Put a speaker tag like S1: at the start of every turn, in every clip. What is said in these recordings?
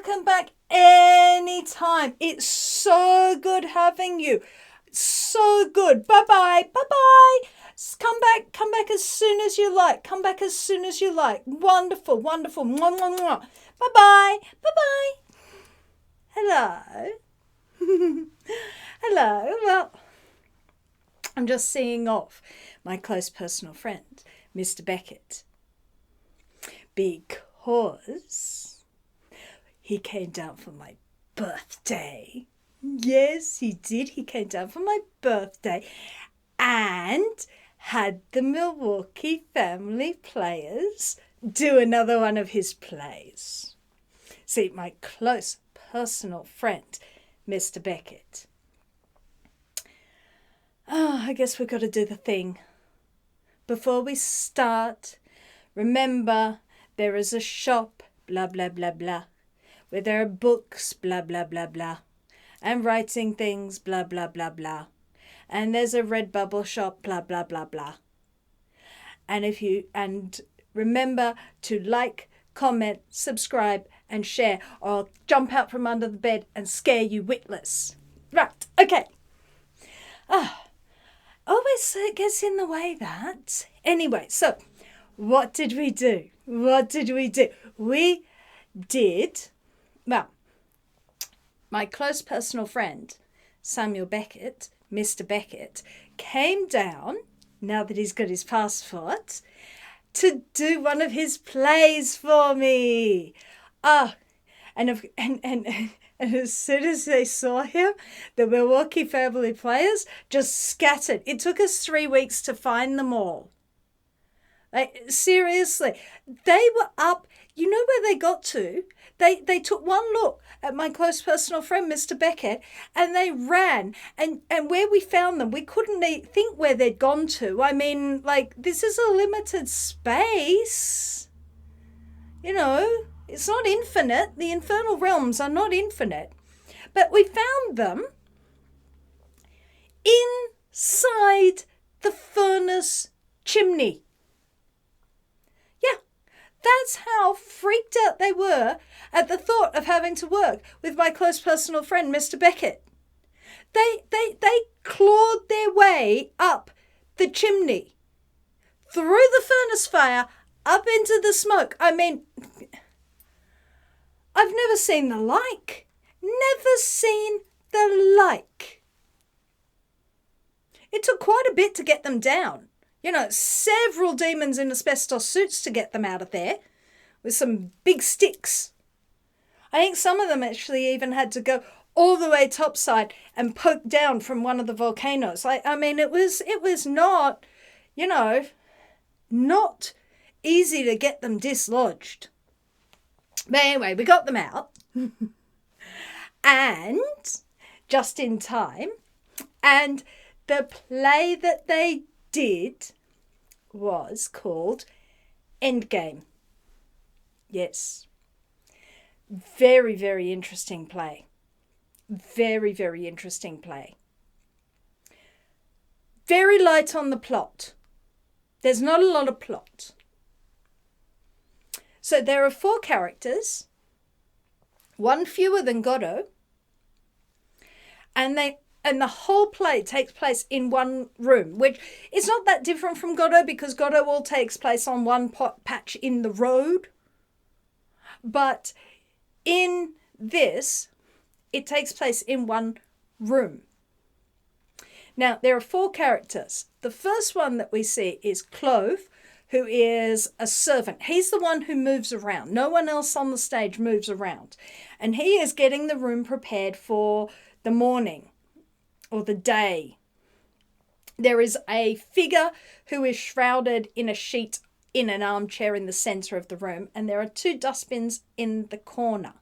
S1: welcome back anytime. It's so good having you. So good. Bye-bye. Bye-bye. Come back as soon as you like. Come back as soon as you like. Wonderful, wonderful. Mwah, mwah, mwah. Bye-bye. Bye-bye. Hello. Hello. Well, I'm just seeing off my close personal friend, Mr. Beckett, because he came down for my birthday. Yes, he did. He came down for my birthday and had the Milwaukee Family Players do another one of his plays. See, my close personal friend, Mr. Beckett. Oh, I guess we've got to do the thing. Before we start, remember there is a shop, blah, blah, blah, blah, where there are books, blah, blah, blah, blah, and writing things, blah, blah, blah, blah. And there's a Redbubble shop, blah, blah, blah, blah. And remember to like, comment, subscribe, and share, or I'll jump out from under the bed and scare you witless. Right, okay. Always gets in the way, that. Anyway, so what did we do? We did, well, my close personal friend, Samuel Beckett, Mr. Beckett, came down, now that he's got his passport, to do one of his plays for me. And as soon as they saw him, the Milwaukee Family Players just scattered. It took us 3 weeks to find them all. Like, seriously, they were up. You know where they got to? They took one look at my close personal friend, Mr. Beckett, and they ran. And where we found them, we couldn't think where they'd gone to. I mean, like, this is a limited space. You know, it's not infinite. The infernal realms are not infinite. But we found them inside the furnace chimney. That's how freaked out they were at the thought of having to work with my close personal friend, Mr. Beckett. They clawed their way up the chimney, through the furnace fire, up into the smoke. I mean, I've never seen the like. Never seen the like. It took quite a bit to get them down. You know, several demons in asbestos suits to get them out of there with some big sticks. I think some of them actually even had to go all the way topside and poke down from one of the volcanoes. I mean, it was not, you know, not easy to get them dislodged. But anyway, we got them out. And just in time. And the play that they did was called Endgame. Yes. Very, very interesting play. Very, very interesting play. Very light on the plot. There's not a lot of plot. So there are 4 characters, one fewer than Godot, and the whole play takes place in one room, which is not that different from Godot because Godot all takes place on one patch in the road. But in this, it takes place in one room. Now, there are 4 characters. The first one that we see is Clove, who is a servant. He's the one who moves around. No one else on the stage moves around. And he is getting the room prepared for the morning or the day. There is a figure who is shrouded in a sheet in an armchair in the center of the room, and there are 2 dustbins in the corner.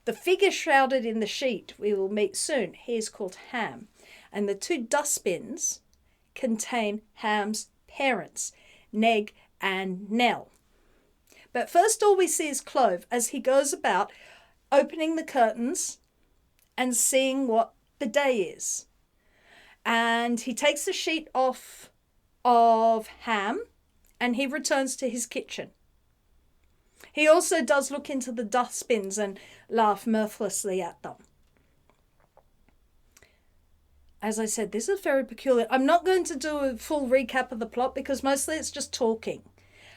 S1: The figure shrouded in the sheet we will meet soon. He is called Ham, and the 2 dustbins contain Ham's parents, Neg and Nell. But first all we see is Clove as he goes about opening the curtains and seeing what the day is. And he takes the sheet off of Ham and he returns to his kitchen. He also does look into the dustbins and laugh mirthlessly at them. As I said, this is very peculiar. I'm not going to do a full recap of the plot because mostly it's just talking.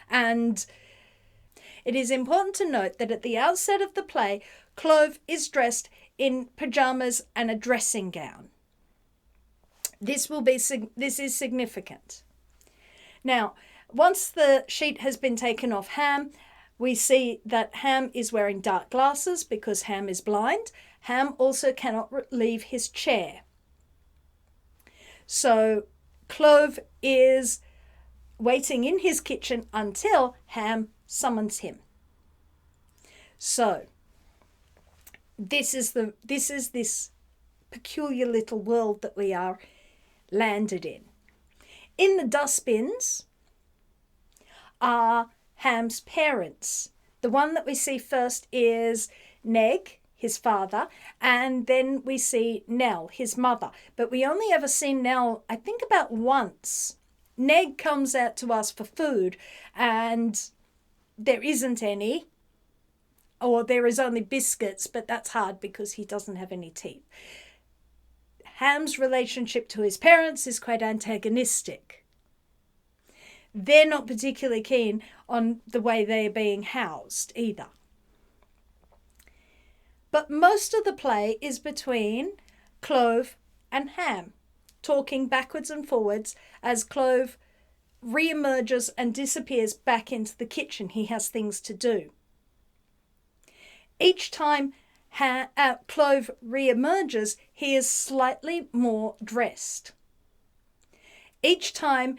S1: And it is important to note that at the outset of the play, Clove is dressed in pajamas and a dressing gown. This is significant. Now, once the sheet has been taken off Ham, we see that Ham is wearing dark glasses because Ham is blind. Ham also cannot leave his chair. So Clove is waiting in his kitchen until Ham summons him. So this is this peculiar little world that we are landed in. In the dustbins are Ham's parents. The one that we see first is Neg, his father, and then we see Nell, his mother. But we only ever see Nell, I think, about once. Neg comes out to us for food, and there isn't any, or there is only biscuits, but that's hard because he doesn't have any teeth. Ham's relationship to his parents is quite antagonistic. They're not particularly keen on the way they're being housed either. But most of the play is between Clove and Ham, talking backwards and forwards as Clove re-emerges and disappears back into the kitchen. He has things to do. Each time Clove re-emerges, he is slightly more dressed. Each time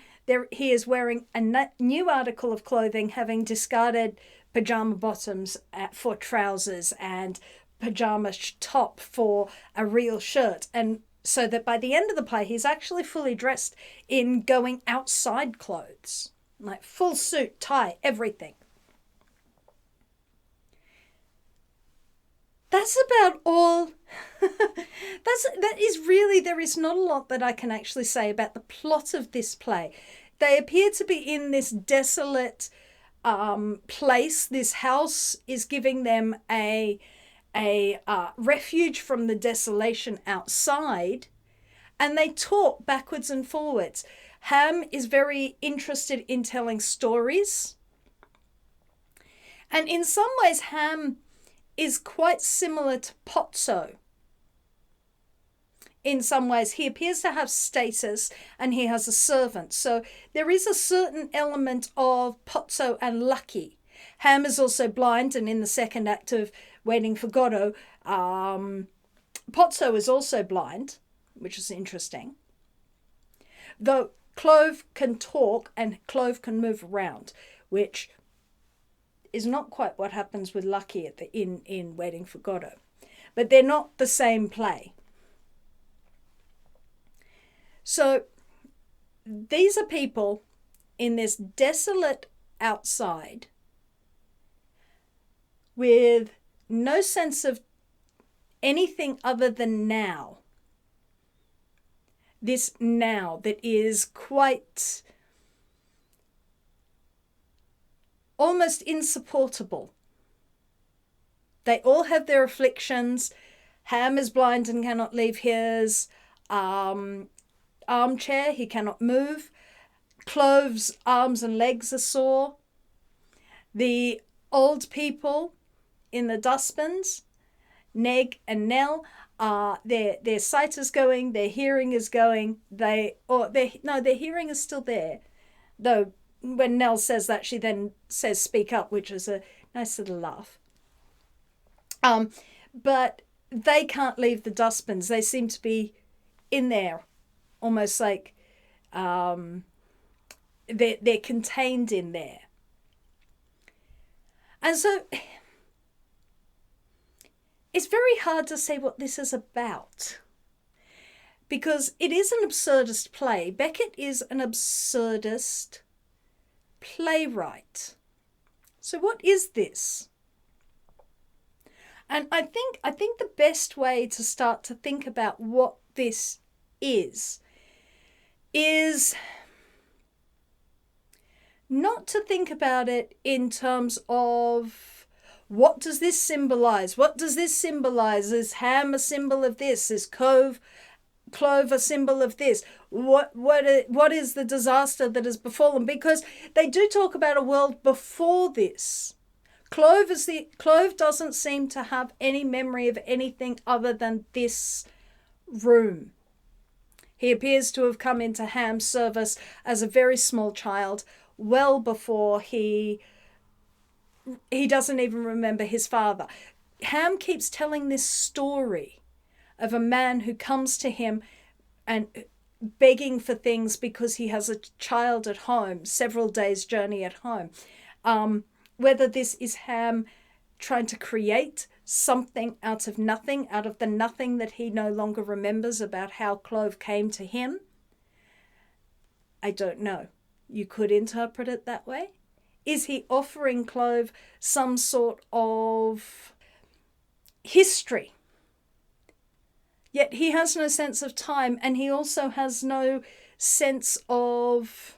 S1: he is wearing a new article of clothing, having discarded pajama bottoms for trousers and pajama top for a real shirt, and so that by the end of the play he's actually fully dressed in going outside clothes, like full suit, tie, everything. That's about all. That is really, there is not a lot that I can actually say about the plot of this play. They appear to be in this desolate place. This house is giving them a refuge from the desolation outside, and they talk backwards and forwards. Ham is very interested in telling stories, and in some ways Ham is quite similar to Pozzo. In some ways, he appears to have status and he has a servant. So there is a certain element of Pozzo and Lucky. Ham is also blind, and in the second act of Waiting for Godot, Pozzo is also blind, which is interesting. Though Clove can talk and Clove can move around, which is not quite what happens with Lucky at the in Waiting for Godot. But they're not the same play. So these are people in this desolate outside with no sense of anything other than now. This now that is quite almost insupportable. They all have their afflictions. Ham is blind and cannot leave his armchair. He cannot move. Clove's arms and legs are sore. The old people in the dustbins, Neg and Nell, their sight is going, their hearing is going. Their hearing is still there, though. When Nell says that, she then says "speak up," which is a nice little laugh. But they can't leave the dustbins. They seem to be in there, almost like they're contained in there. And so it's very hard to say what this is about, because it is an absurdist play. Beckett is an absurdist playwright. So what is this? And I think the best way to start to think about what this is not to think about it in terms of what does this symbolize? What does this symbolize? Is ham a symbol of this? Is clove a symbol of this? What is the disaster that has befallen? Because they do talk about a world before this. Clove doesn't seem to have any memory of anything other than this room. He appears to have come into Ham's service as a very small child, well before he doesn't even remember his father. Ham keeps telling this story of a man who comes to him and begging for things because he has a child at home, several days' journey at home. Whether this is Ham trying to create something out of nothing, out of the nothing that he no longer remembers about how Clove came to him, I don't know. You could interpret it that way. Is he offering Clove some sort of history? Yet he has no sense of time, and he also has no sense of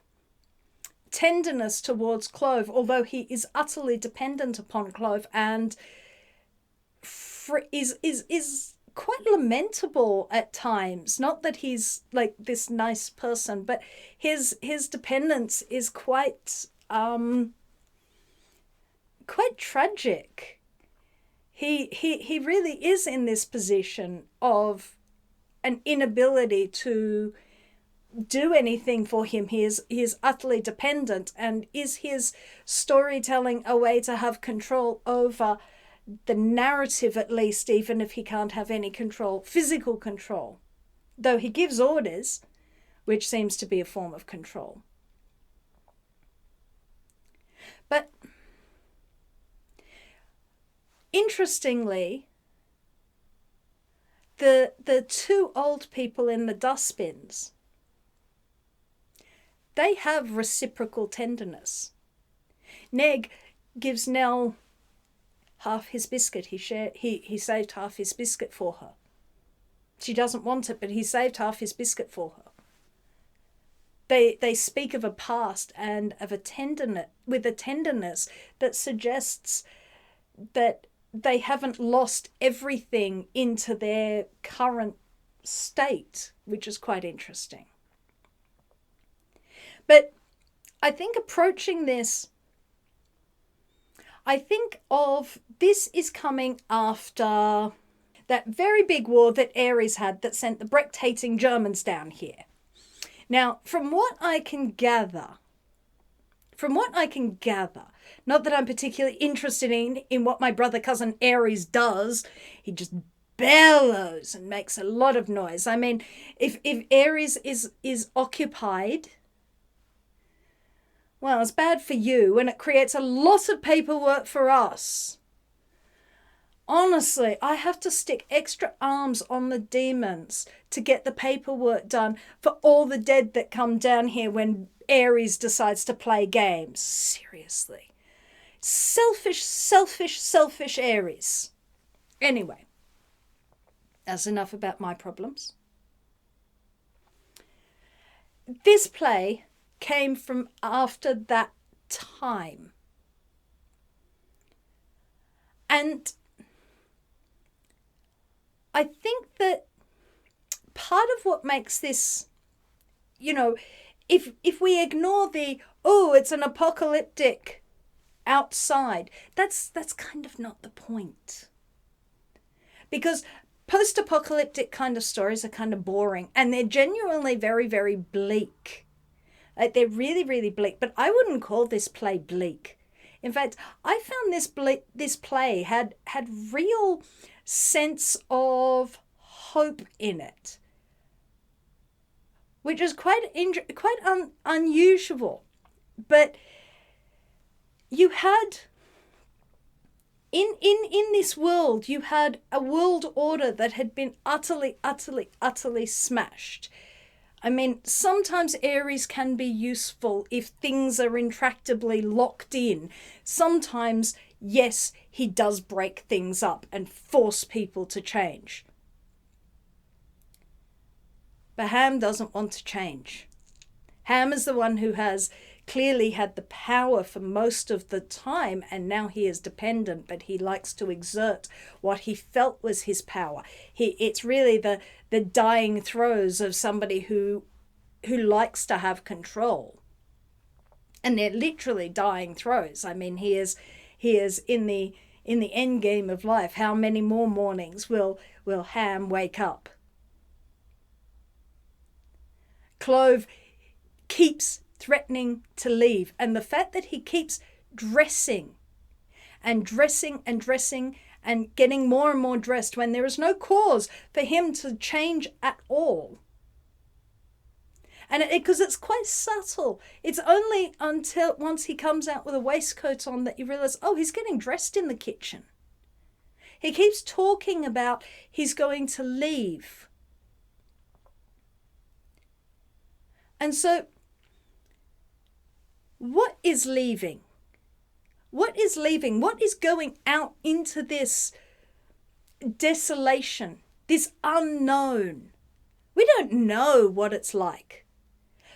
S1: tenderness towards Clove, although he is utterly dependent upon Clove and is quite lamentable at times. Not that he's like this nice person, but his dependence is quite tragic. He really is in this position of an inability to do anything for him. He is utterly dependent, and is his storytelling a way to have control over the narrative, at least, even if he can't have any control, physical control, though he gives orders, which seems to be a form of control. But interestingly, the two old people in the dustbins, they have reciprocal tenderness. Neg gives Nell half his biscuit. He saved half his biscuit for her. She doesn't want it, but he saved half his biscuit for her. They speak of a past and of a tenderness that suggests that they haven't lost everything into their current state, which is quite interesting. But I think approaching this, I think of this is coming after that very big war that Ares had that sent the Brecht-hating Germans down here. Now, from what I can gather, not that I'm particularly interested in what my brother cousin Ares does, he just bellows and makes a lot of noise. I mean, if Ares is occupied, well, it's bad for you, and it creates a lot of paperwork for us. Honestly, I have to stick extra arms on the demons to get the paperwork done for all the dead that come down here when Ares decides to play games. Seriously. Selfish Ares. Anyway, that's enough about my problems. This play came from after that time. And I think that part of what makes this, if we ignore it's an apocalyptic outside, that's kind of not the point. Because post-apocalyptic kind of stories are kind of boring, and they're genuinely very, very bleak. They're really, really bleak, but I wouldn't call this play bleak. In fact, I found this play had real sense of hope in it, which is quite unusual. But you had in this world, you had a world order that had been utterly smashed. I mean, sometimes Ares can be useful if things are intractably locked in. Sometimes, yes, he does break things up and force people to change. But Ham doesn't want to change. Ham is the one who has clearly had the power for most of the time, and now he is dependent, but he likes to exert what he felt was his power. It's really the dying throes of somebody who likes to have control. And they're literally dying throes. I mean, he is in the end game of life. How many more mornings will Ham wake up? Clove keeps threatening to leave, and the fact that he keeps dressing and dressing and dressing and getting more and more dressed when there is no cause for him to change at all. And because it's quite subtle. It's only until once he comes out with a waistcoat on that you realize, oh, he's getting dressed in the kitchen. He keeps talking about he's going to leave. And so, what is leaving? What is leaving? What is going out into this desolation, this unknown? We don't know what it's like.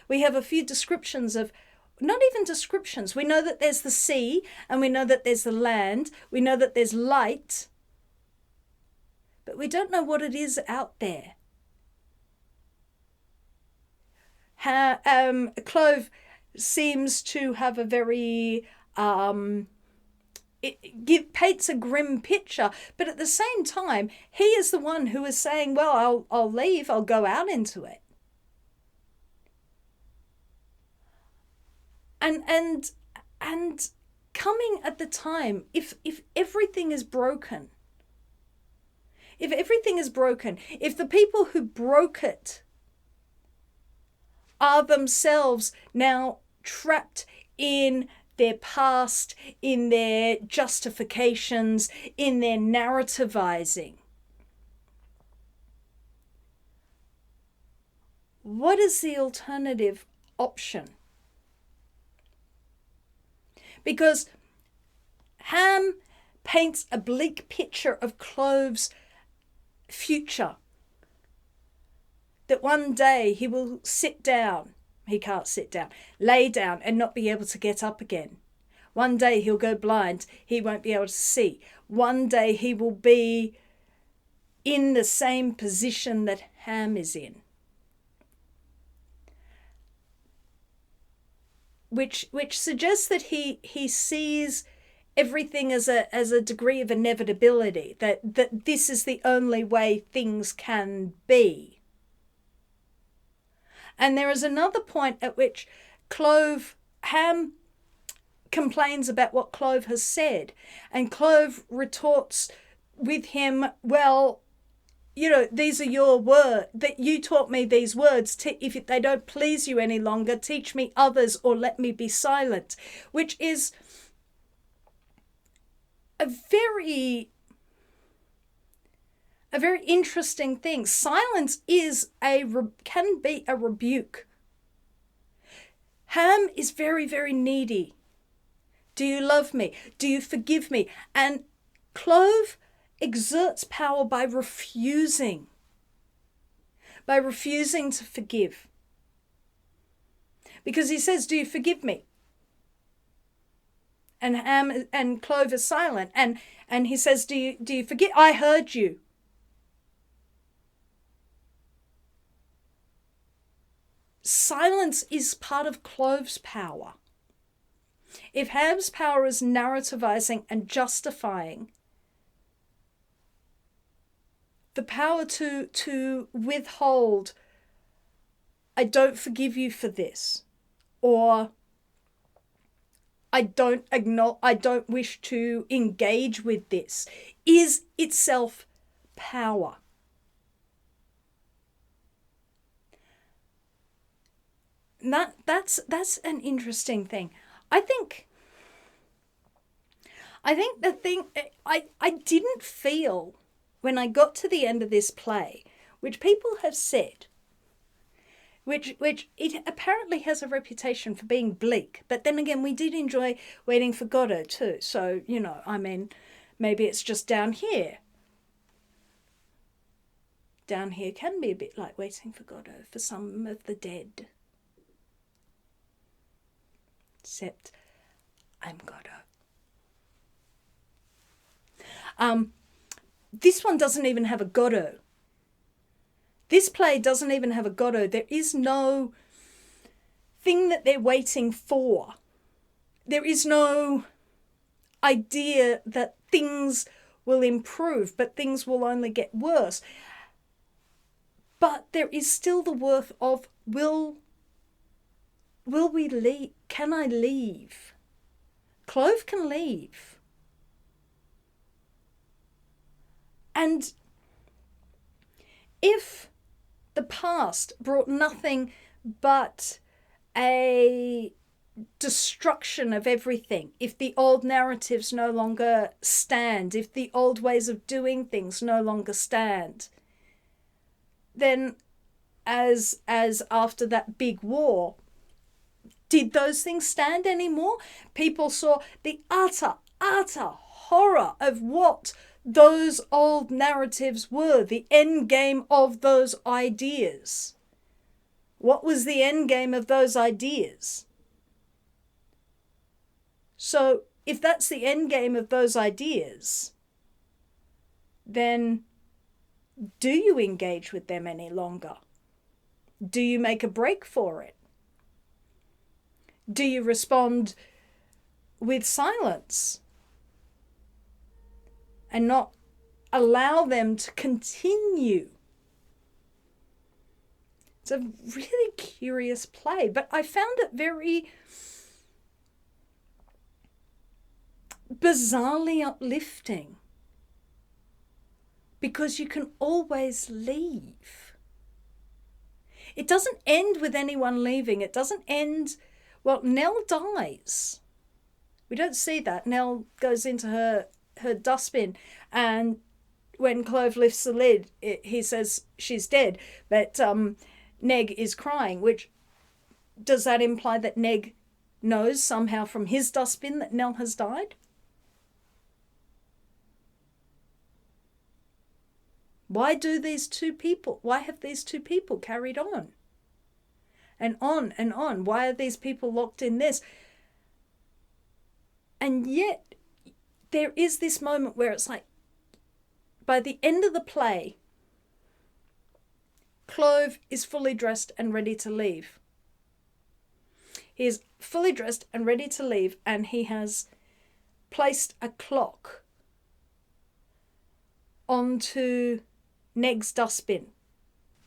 S1: We have a few descriptions of, not even descriptions. We know that there's the sea, and we know that there's the land. We know that there's light. But we don't know what it is out there. Clove seems to have a very, paints a grim picture, but at the same time, he is the one who is saying, well, I'll leave, I'll go out into it. And coming at the time, if everything is broken, if the people who broke it are themselves now trapped in their past, in their justifications, in their narrativizing, what is the alternative option? Because Ham paints a bleak picture of Clove's future. That one day he will sit down. He can't sit down. Lay down and not be able to get up again. One day he'll go blind. He won't be able to see. One day he will be in the same position that Ham is in. Which suggests that he sees everything as a degree of inevitability, that this is the only way things can be. And there is another point at which Ham complains about what Clove has said, and Clove retorts with him, well, you know, these are your words, that you taught me these words. If they don't please you any longer, teach me others or let me be silent, which is a very interesting thing. Silence can be a rebuke. Ham is very, very needy. Do you love me? Do you forgive me? And Clove exerts power by refusing to forgive. Because he says, do you forgive me? And Clove is silent. And he says, do you forgive? I heard you. Silence is part of Clove's power. If Ham's power is narrativizing and justifying, the power to withhold, I don't forgive you for this, or I don't wish to engage with this, is itself power. That's an interesting thing. I think the thing I didn't feel when I got to the end of this play, which people have said, which it apparently has a reputation for being bleak, but then again, we did enjoy Waiting for Godot too. So, you know, I mean, maybe it's just down here. Down here can be a bit like Waiting for Godot for some of the dead. Except I'm Godot. This one doesn't even have a Godot. This play doesn't even have a Godot. There is no thing that they're waiting for. There is no idea that things will improve, but things will only get worse. But there is still the worth of, will we leave? Can I leave? Clove can leave. And if the past brought nothing but a destruction of everything, if the old narratives no longer stand, if the old ways of doing things no longer stand, then as after that big war, did those things stand anymore? People saw the utter horror of what those old narratives were, the end game of those ideas. What was the end game of those ideas? So if that's the end game of those ideas, then do you engage with them any longer? Do you make a break for it? Do you respond with silence and not allow them to continue? It's a really curious play, but I found it very bizarrely uplifting, because you can always leave. It doesn't end with anyone leaving. It doesn't end... Well, Nell dies. We don't see that. Nell goes into her dustbin, and when Clove lifts the lid, he says she's dead, but Neg is crying, which, does that imply that Neg knows somehow from his dustbin that Nell has died? Why have these two people carried on? And on and on. Why are these people locked in this? And yet, there is this moment where it's like, by the end of the play, Clove is fully dressed and ready to leave. He is fully dressed and ready to leave, and he has placed a clock onto Neg's dustbin,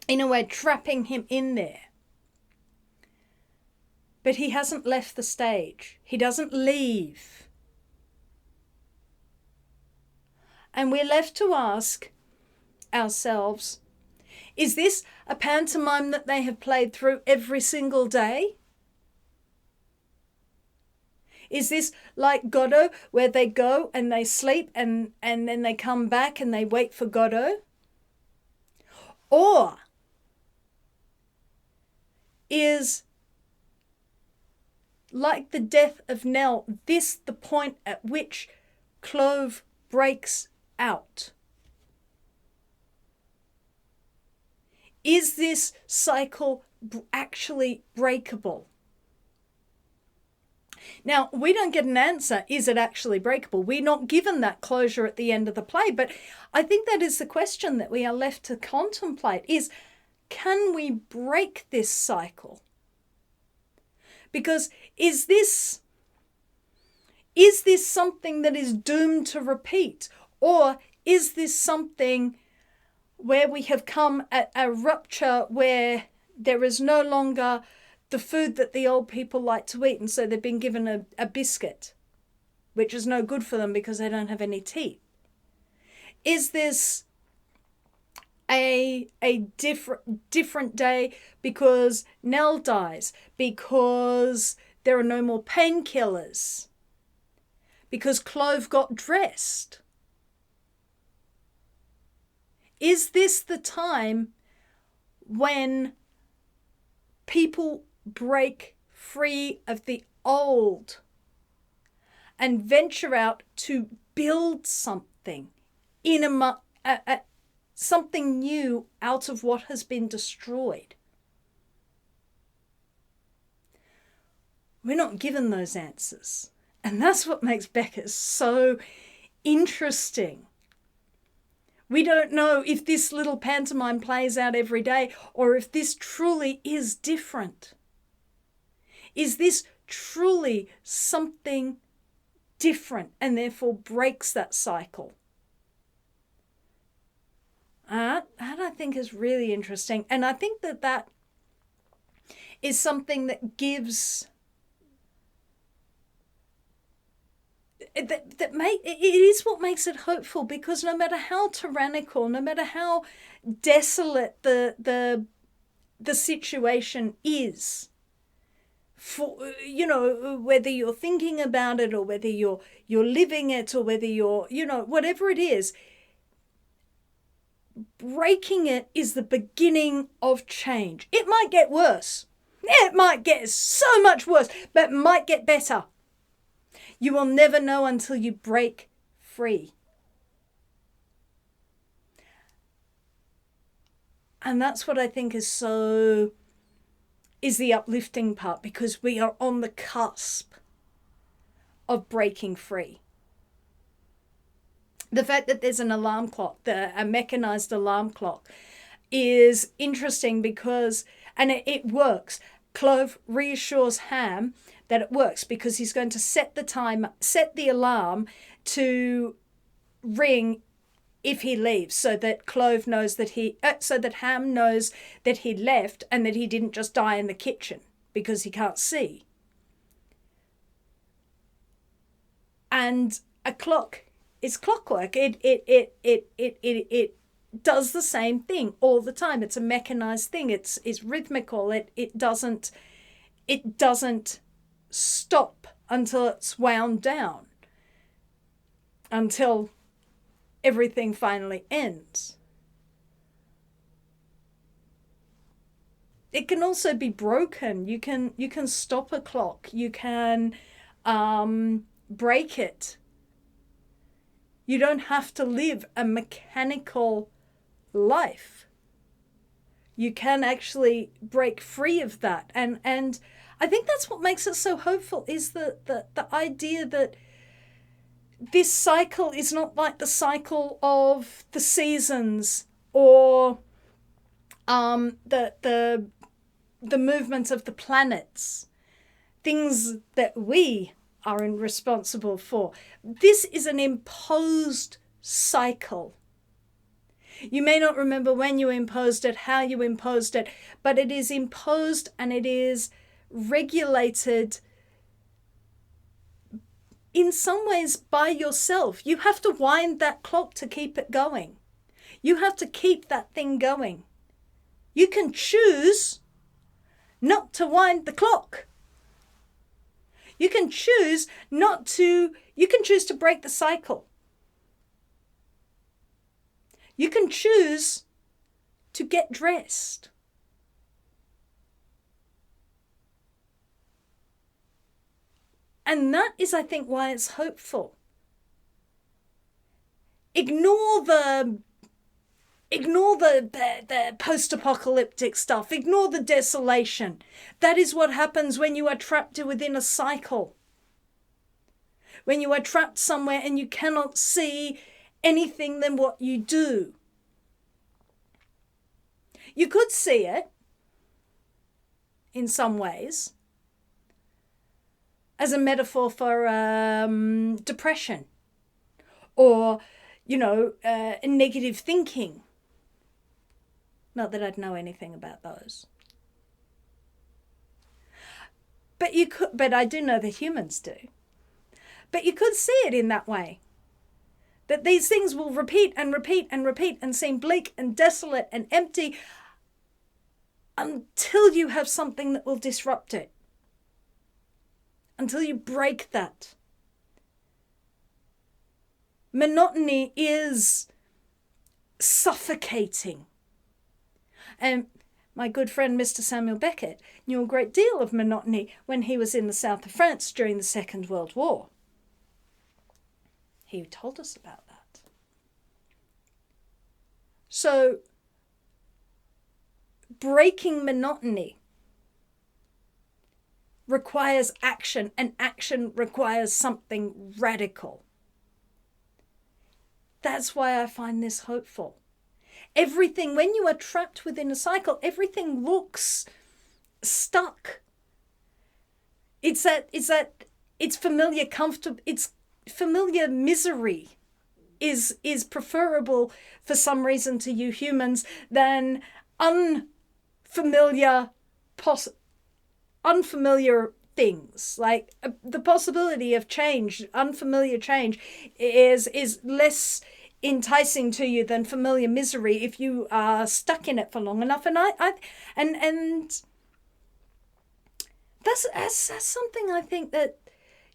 S1: in a way trapping him in there. But he hasn't left the stage. He doesn't leave. And we're left to ask ourselves, is this a pantomime that they have played through every single day? Is this like Godot, where they go and they sleep and then they come back and they wait for Godot? Or is, like the death of Nell, this the point at which Clove breaks out? Is this cycle actually breakable? Now, we don't get an answer, is it actually breakable? We're not given that closure at the end of the play, but I think that is the question that we are left to contemplate, is, can we break this cycle? Because is this something that is doomed to repeat? Or is this something where we have come at a rupture where there is no longer the food that the old people like to eat, and so they've been given a biscuit, which is no good for them because they don't have any teeth? Is this a different day because Nell dies, because there are no more painkillers, because Clove got dressed? Is this the time when people break free of the old and venture out to build something something new out of what has been destroyed? We're not given those answers. And that's what makes Beckett so interesting. We don't know if this little pantomime plays out every day or if this truly is different. Is this truly something different and therefore breaks that cycle? That I think is really interesting. And I think that is something that gives... it is what makes it hopeful, because no matter how tyrannical, no matter how desolate the situation is, for, you know, whether you're thinking about it or whether you're living it or whether you're, you know, whatever it is, breaking it is the beginning of change. It might get worse. It might get so much worse, but it might get better. You will never know until you break free. And that's what I think is the uplifting part, because we are on the cusp of breaking free. The fact that there's an alarm clock, a mechanized alarm clock, is interesting because, and it works. Clove reassures Ham that it works because he's going to set the alarm to ring if he leaves, so that Clove knows that so that Ham knows that he left and that he didn't just die in the kitchen because he can't see. And a clock is clockwork. It does the same thing all the time. It's a mechanized thing. It's rhythmical. It doesn't stop until it's wound down, until everything finally ends. It can also be broken. You can stop a clock. You can break it. You don't have to live a mechanical life. You can actually break free of that. And I think that's what makes it so hopeful, is the idea that this cycle is not like the cycle of the seasons or the movement of the planets, things that we are responsible for. This is an imposed cycle. You may not remember when you imposed it, how you imposed it, but it is imposed and it is regulated in some ways by yourself. You have to wind that clock to keep it going. You have to keep that thing going. You can choose not to wind the clock. You can choose you can choose to break the cycle. You can choose to get dressed. And that is, I think, why it's hopeful. Ignore the post-apocalyptic stuff. Ignore the desolation. That is what happens when you are trapped within a cycle. When you are trapped somewhere and you cannot see anything than what you do. You could see it, in some ways, as a metaphor for depression or, negative thinking. Not that I'd know anything about those. But I do know that humans do. But you could see it in that way. That these things will repeat and repeat and repeat and seem bleak and desolate and empty until you have something that will disrupt it. Until you break that. Monotony is suffocating. And my good friend Mr Samuel Beckett knew a great deal of monotony when he was in the south of France during the Second World War. He told us about that. So, breaking monotony requires action, and action requires something radical. That's why I find this hopeful. Everything, when you are trapped within a cycle, everything looks stuck. It's familiar, comfortable, it's familiar misery is preferable for some reason to you humans than unfamiliar things. Like the possibility of change, unfamiliar change is less enticing to you than familiar misery if you are stuck in it for long enough. And and that's something I think that,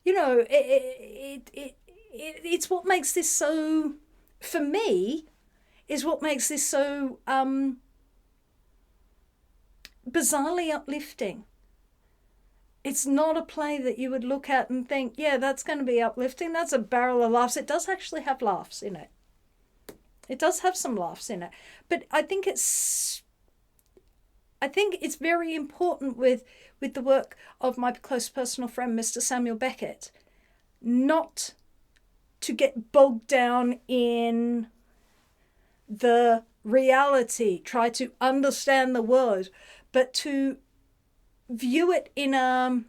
S1: you know, it's what makes this so, for me, is what makes this so bizarrely uplifting. It's not a play that you would look at and think, yeah, that's going to be uplifting. That's a barrel of laughs. It does actually have laughs in it. It does have some laughs in it. But I think it's very important with the work of my close personal friend, Mr Samuel Beckett, not to get bogged down in the reality, try to understand the world, but to view it in a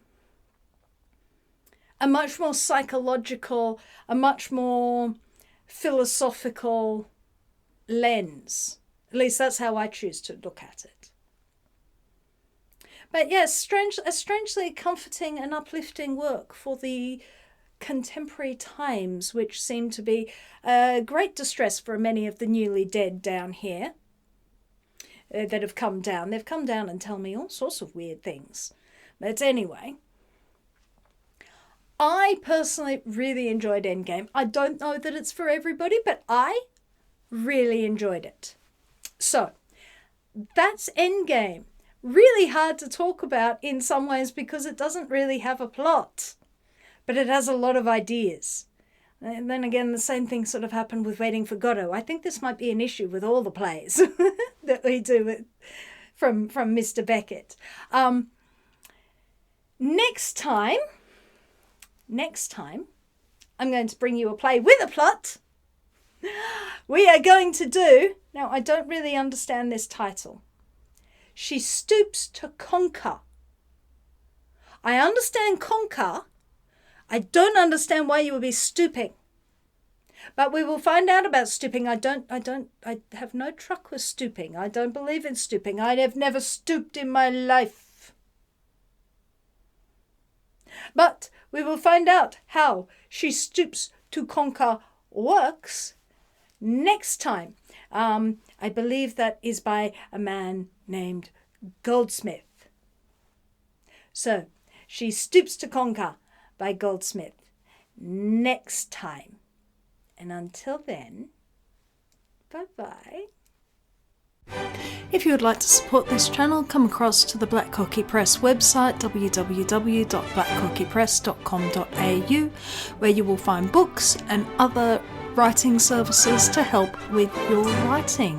S1: much more psychological, a much more philosophical lens. At least that's how I choose to look at it. But yes, a strangely comforting and uplifting work for the contemporary times, which seem to be great distress for many of the newly dead down here that have come down. They've come down and tell me all sorts of weird things. But anyway, I personally really enjoyed Endgame. I don't know that it's for everybody, but I really enjoyed it. So that's Endgame. Really hard to talk about in some ways because it doesn't really have a plot, but it has a lot of ideas. And then again, the same thing sort of happened with Waiting for Godot. I think this might be an issue with all the plays that we do from Mr. Beckett. Next time, I'm going to bring you a play with a plot. We are going to do, now I don't really understand this title, She Stoops to Conquer. I understand conquer. I don't understand why you would be stooping. But we will find out about stooping. I have no truck with stooping. I don't believe in stooping. I have never stooped in my life. But we will find out how She Stoops to Conquer works next time. I believe that is by a man named Goldsmith. So, She Stoops to Conquer by Goldsmith next time. And until then, bye-bye. If you would like to support this channel, come across to the Black Cockie Press website, www.blackcockiepress.com.au, where you will find books and other writing services to help with your writing.